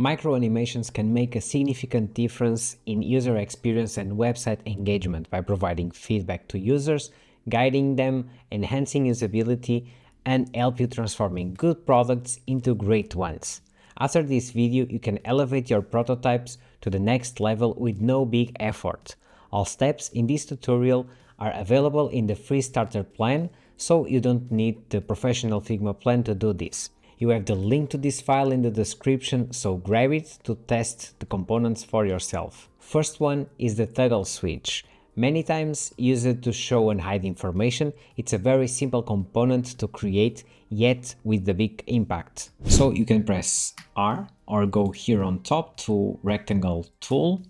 Micro animations can make a significant difference in user experience and website engagement by providing feedback to users, guiding them, enhancing usability, and help you transforming good products into great ones. After this video, you can elevate your prototypes to the next level with no big effort. All steps in this tutorial are available in the free starter plan, so you don't need the professional Figma plan to do this. You have the link to this file in the description, so grab it to test the components for yourself. First one is the toggle switch. Many times used to show and hide information, it's a very simple component to create, yet with the big impact. So you can press R or go here on top to rectangle tool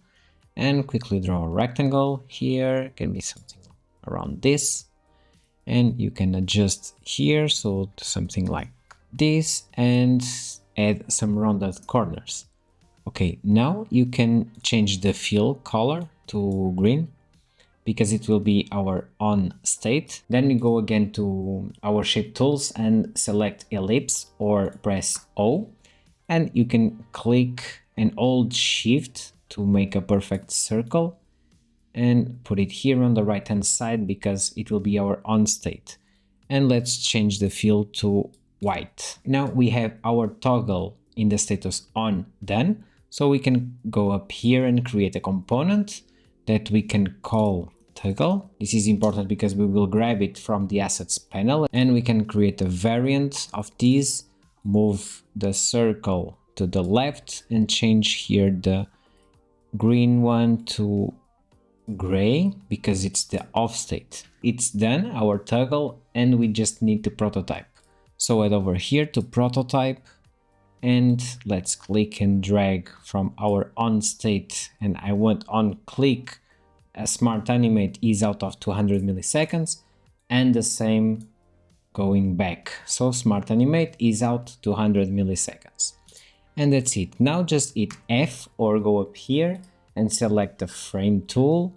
and quickly draw a rectangle. Here can be something around this, and you can adjust here so to something like this and add some rounded corners. Okay, now you can change the fill color to green because it will be our on state. Then we go again to our shape tools and select ellipse or press O, and you can click and hold shift to make a perfect circle and put it here on the right hand side because it will be our on state. And let's change the fill to white. Now we have our toggle in the status on done, so we can go up here and create a component that we can call toggle. This is important because we will grab it from the assets panel, and we can create a variant of this, move the circle to the left and change here the green one to gray because it's the off state. It's done, our toggle, and we just need to prototype. So head over here to prototype and let's click and drag from our on state, and I want on click a smart animate is out of 200 milliseconds and the same going back. So smart animate is out 200 milliseconds. And that's it. Now just hit F or go up here and select the frame tool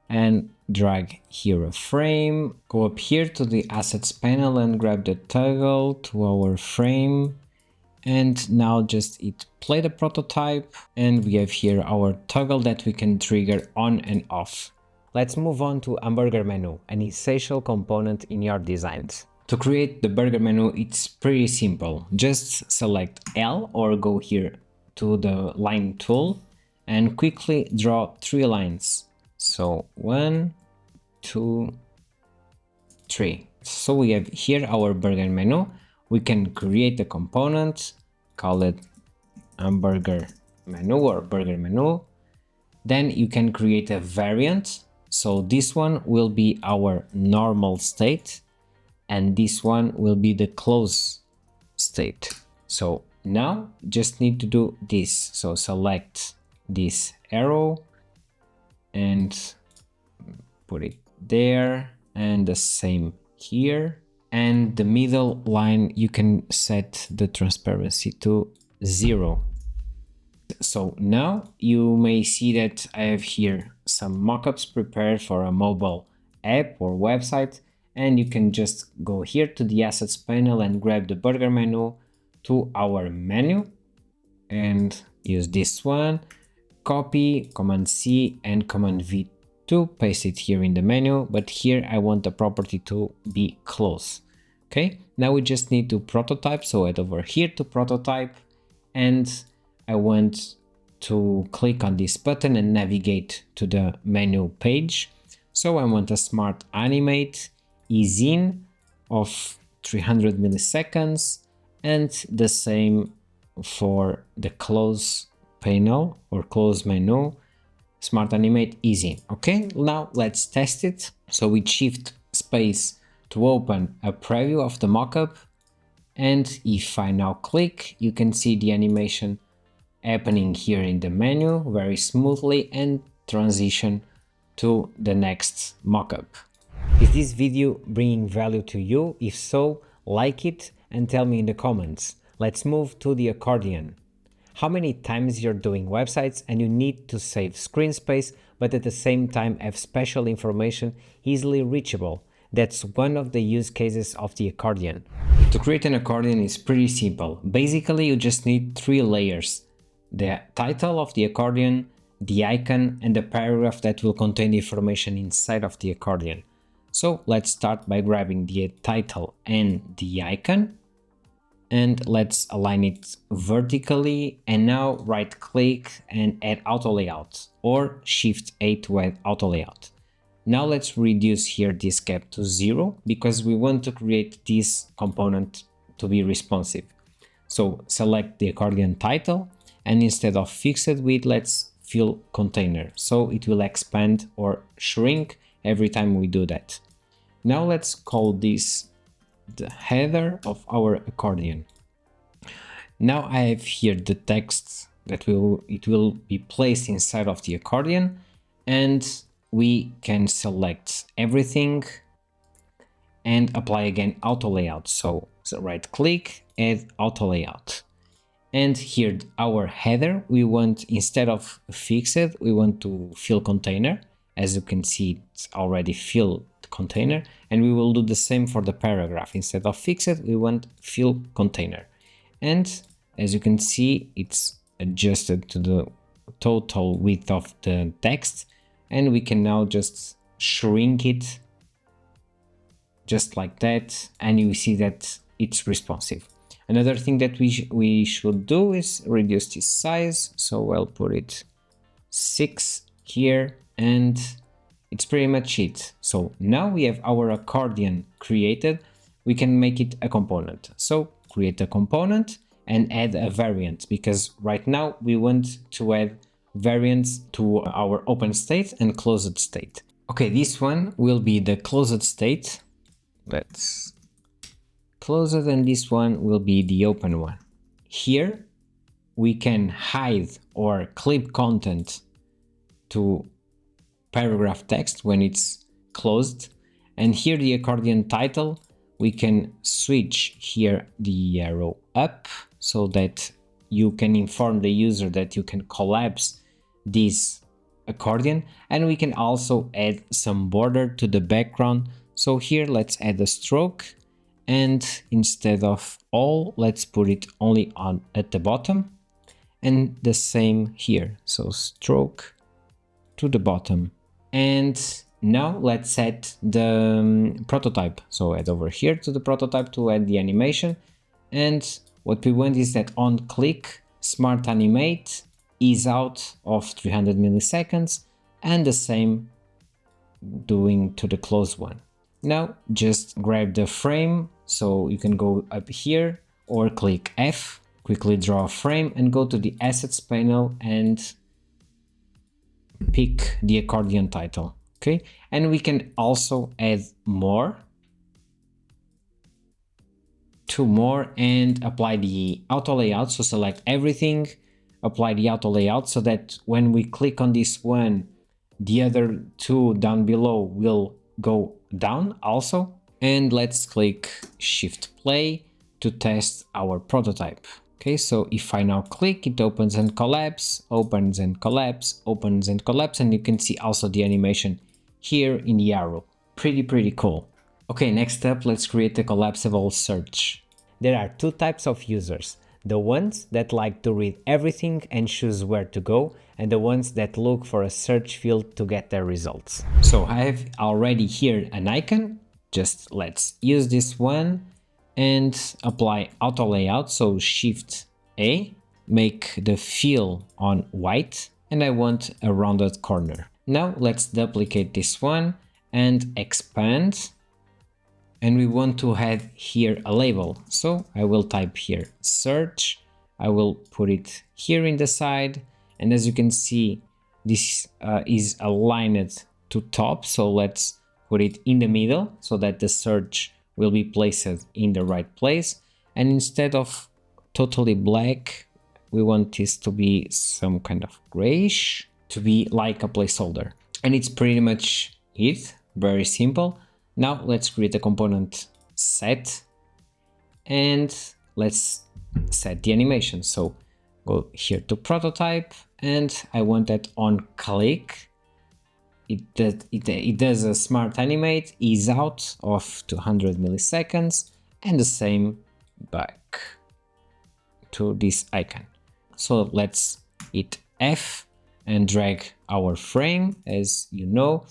and drag here a frame. Go up here to the assets panel and grab the toggle to our frame. And now just hit play the prototype, and we have here our toggle that we can trigger on and off. Let's move on to Hamburger Menu, an essential component in your designs. To create the burger menu, it's pretty simple. Just select L or go here to the line tool and quickly draw 3 lines. So 1, 2, 3. So we have here our burger menu. We can create a component, call it hamburger menu or burger menu. Then you can create a variant. So this one will be our normal state, and this one will be the close state. So now just need to do this. So select this arrow and put it there, and the same here. And the middle line, you can set the transparency to 0. So now you may see that I have here some mockups prepared for a mobile app or website, and you can just go here to the assets panel and grab the burger menu to our menu and use this one, copy, Command C and Command V to paste it here in the menu, but here I want the property to be close. Okay, now we just need to prototype, so head over here to prototype, and I want to click on this button and navigate to the menu page. So I want a smart animate ease in of 300 milliseconds, and the same for the close panel or close menu, smart animate ease in. Okay, now let's test it. So we shift space to open a preview of the mockup, and if I now click, you can see the animation happening here in the menu very smoothly and transition to the next mockup. Is this video bringing value to you? If so, like it and tell me in the comments. Let's move to the accordion. How many times you're doing websites and you need to save screen space, but at the same time have special information easily reachable? That's one of the use cases of the accordion. To create an accordion is pretty simple. Basically, you just need 3 layers. the title of the accordion, the icon, and the paragraph that will contain the information inside of the accordion. So let's start by grabbing the title and the icon, and let's align it vertically, and now right click and add auto layout, or Shift A to add auto layout. Now let's reduce here this gap to 0 because we want to create this component to be responsive. So select the accordion title, and instead of fixed width, let's fill container. So it will expand or shrink every time we do that. Now let's call this the header of our accordion. Now I have here the text that it will be placed inside of the accordion, and we can select everything and apply again auto layout. So right click, add auto layout. And here our header, we want, instead of fixed, we want to fill container. As you can see, it's already filled container, and we will do the same for the paragraph. Instead of fixed, we want fill container. And as you can see, it's adjusted to the total width of the text, and we can now just shrink it just like that, and you see that it's responsive. Another thing that we should do is reduce this size, so I'll put it 6 here, and it's pretty much it. So now we have our accordion created. We can make it a component. So create a component and add a variant, because right now we want to add variants to our open state and closed state. Okay, this one will be the closed state. Let's close it, and this one will be the open one. Here we can hide or clip content to paragraph text when it's closed, and here the accordion title, we can switch here the arrow up so that you can inform the user that you can collapse this accordion, and we can also add some border to the background. So here let's add a stroke, and instead of all, let's put it only on at the bottom, and the same here, so stroke to the bottom. And now let's set the prototype. So head over here to the prototype to add the animation, and what we want is that on click, smart animate ease out of 300 milliseconds, and the same doing to the close one. Now just grab the frame, so you can go up here or click F, quickly draw a frame, and go to the assets panel and pick the accordion title. Okay, and we can also add two more and apply the auto layout. So select everything, apply the auto layout, so that when we click on this one, the other two down below will go down also. And let's click Shift Play to test our prototype. Okay, so if I now click, it opens and collapse, opens and collapse, opens and collapse, and you can see also the animation here in the arrow. Pretty cool. Okay, next up, let's create a collapsible search. There are two types of users: the ones that like to read everything and choose where to go, and the ones that look for a search field to get their results. So I have already here an icon. Just let's use this one and apply auto layout. So Shift A, make the fill on white, and I want a rounded corner. Now let's duplicate this one and expand, and we want to add here a label. So I will type here search, I will put it here in the side, and as you can see, this is aligned to top, so let's put it in the middle so that the search will be placed in the right place. And instead of totally black, we want this to be some kind of grayish, to be like a placeholder. And it's pretty much it, very simple. Now let's create a component set, and let's set the animation. So go here to prototype, and I want that on click. It does a smart animate, ease out of 200 milliseconds, and the same back to this icon. So let's hit F and drag our frame, as you know.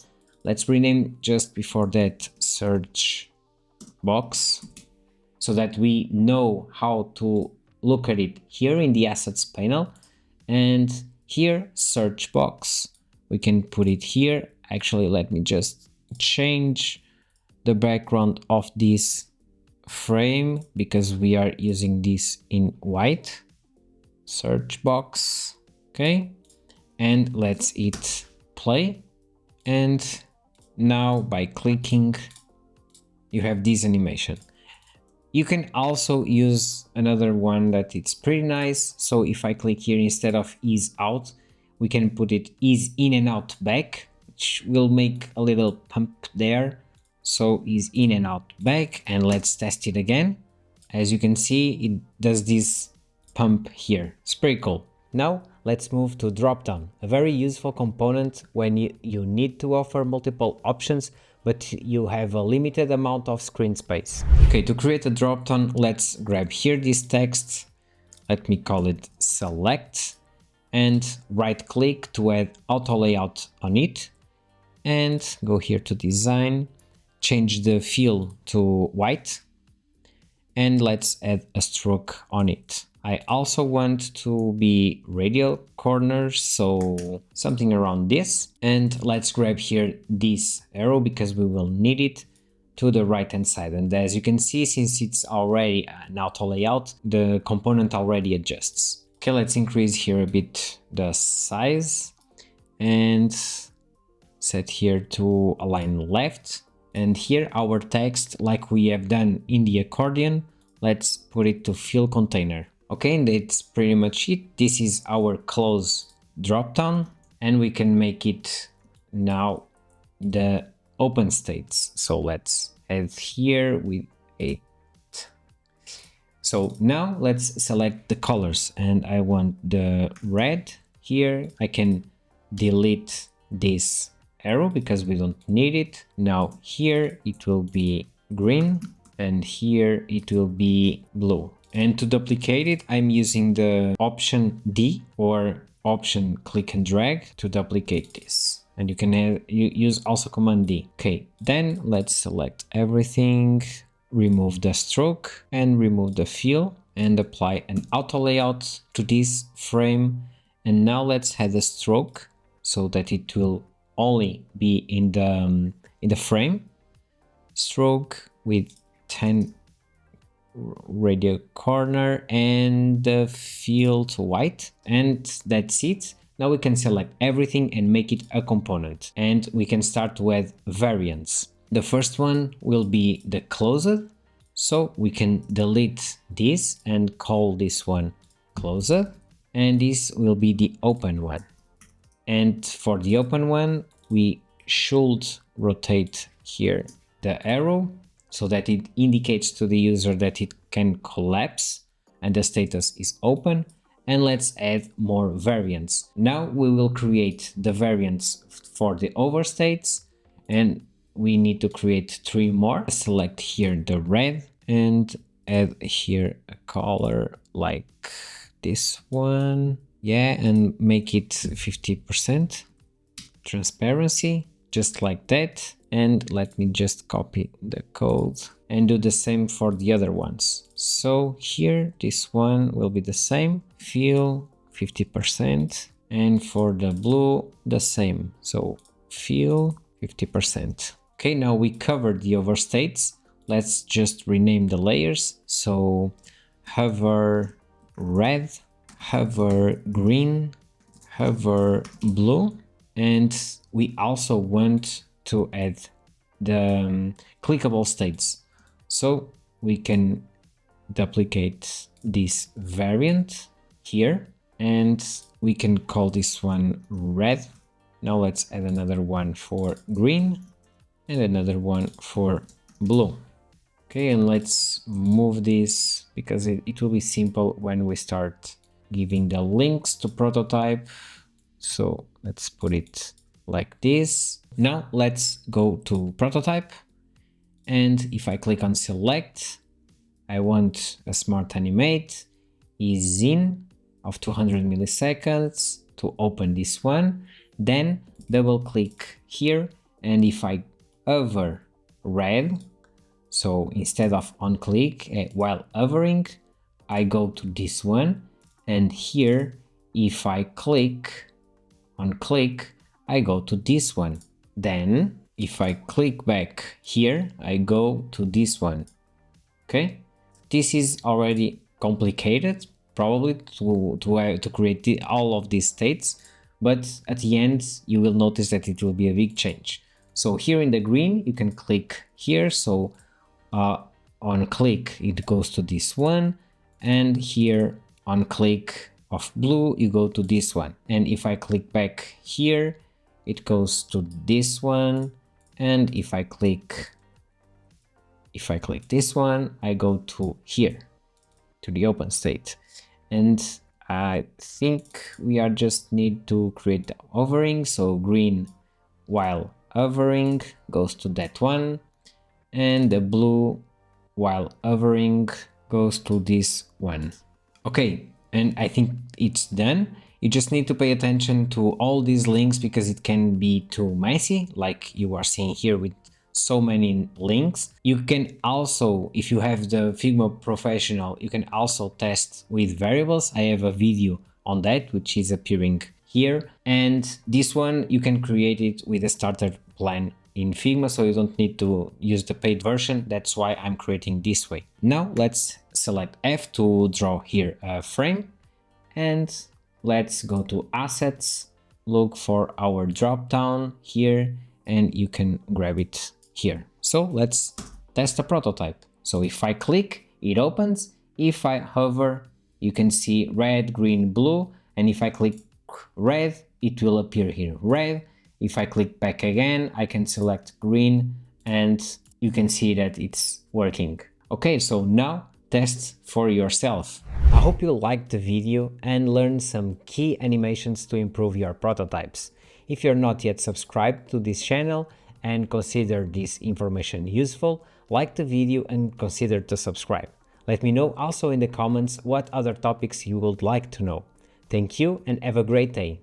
Let's rename just before that search box, so that we know how to look at it here in the assets panel. And here, search box, we can put it here. Actually, let me just change the background of this frame because we are using this in white. Search box, okay, and let's hit play. And now by clicking, you have this animation. You can also use another one that it's pretty nice. So if I click here, instead of ease out, we can put it ease in and out back, which will make a little pump there. So ease in and out back, and let's test it again. As you can see, it does this pump here. It's pretty cool. Now let's move to Dropdown, a very useful component when you need to offer multiple options, but you have a limited amount of screen space. Okay, to create a dropdown, let's grab here this text. Let me call it select, and right click to add auto layout on it, and go here to design, change the fill to white, and let's add a stroke on it. I also want to be radial corners, so something around this. And let's grab here this arrow because we will need it to the right hand side. And as you can see, since it's already an auto layout, the component already adjusts. Okay, let's increase here a bit the size and set here to align left. And here our text, like we have done in the accordion, let's put it to fill container. Okay, and that's pretty much it. This is our close dropdown, and we can make it now the open states. So let's add here with 8. So now let's select the colors, and I want the red here. I can delete this arrow because we don't need it. Now here it will be green, and here it will be blue. And to duplicate it, I'm using the option D or option click and drag to duplicate this. And you can use also command D. Okay, then let's select everything, remove the stroke and remove the fill, and apply an auto layout to this frame. And now let's add a stroke so that it will only be in the frame. Stroke with 10 radial corner and the fill to white, and that's it. Now we can select everything and make it a component, and we can start to add variants. The first one will be the closed, so we can delete this and call this one closed, and this will be the open one. And for the open one, we should rotate here the arrow so that it indicates to the user that it can collapse and the status is open. And let's add more variants. Now we will create the variants for the overstates, and we need to create 3 more. Select here the red and add here a color like this one. Yeah, and make it 50% transparency, just like that. And let me just copy the code and do the same for the other ones. So here, this one will be the same, fill 50%, and for the blue, the same. So fill 50%. Okay, now we covered the overstates. Let's just rename the layers. So hover red, hover green, hover blue, and we also want to add the clickable states. So we can duplicate this variant here, and we can call this one red. Now let's add another one for green and another one for blue. Okay, and let's move this because it will be simple when we start giving the links to prototype. So let's put it like this. Now let's go to prototype, and if I click on select, I want a smart animate, ease in, of 200 milliseconds to open this one. Then double click here, and if I hover red, so instead of on click while hovering, I go to this one, and here if I click on click, I go to this one. Then if I click back here, I go to this one. Okay, this is already complicated probably to create all of these states, but at the end you will notice that it will be a big change. So here in the green you can click here, so on click it goes to this one, and here on click of blue you go to this one, and if I click back here it goes to this one, and if I click this one I go to here to the open state. And I think we are just need to create the hovering, so green while hovering goes to that one, and the blue while hovering goes to this one. Okay, and I think it's done. You just need to pay attention to all these links because it can be too messy, like you are seeing here with so many links. You can also, if you have the Figma Professional, you can also test with variables. I have a video on that which is appearing here, and this one you can create it with a starter plan in Figma, so you don't need to use the paid version. That's why I'm creating this way. Now let's select F to draw here a frame, and let's go to assets, look for our drop down here, and you can grab it here. So let's test a prototype. So if I click, it opens. If I hover, you can see red, green, blue, and if I click red, it will appear here red. If I click back again, I can select green, and you can see that it's working. Okay, so now test for yourself. I hope you liked the video and learned some key animations to improve your prototypes. If you're not yet subscribed to this channel and consider this information useful, like the video and consider to subscribe. Let me know also in the comments what other topics you would like to know. Thank you and have a great day.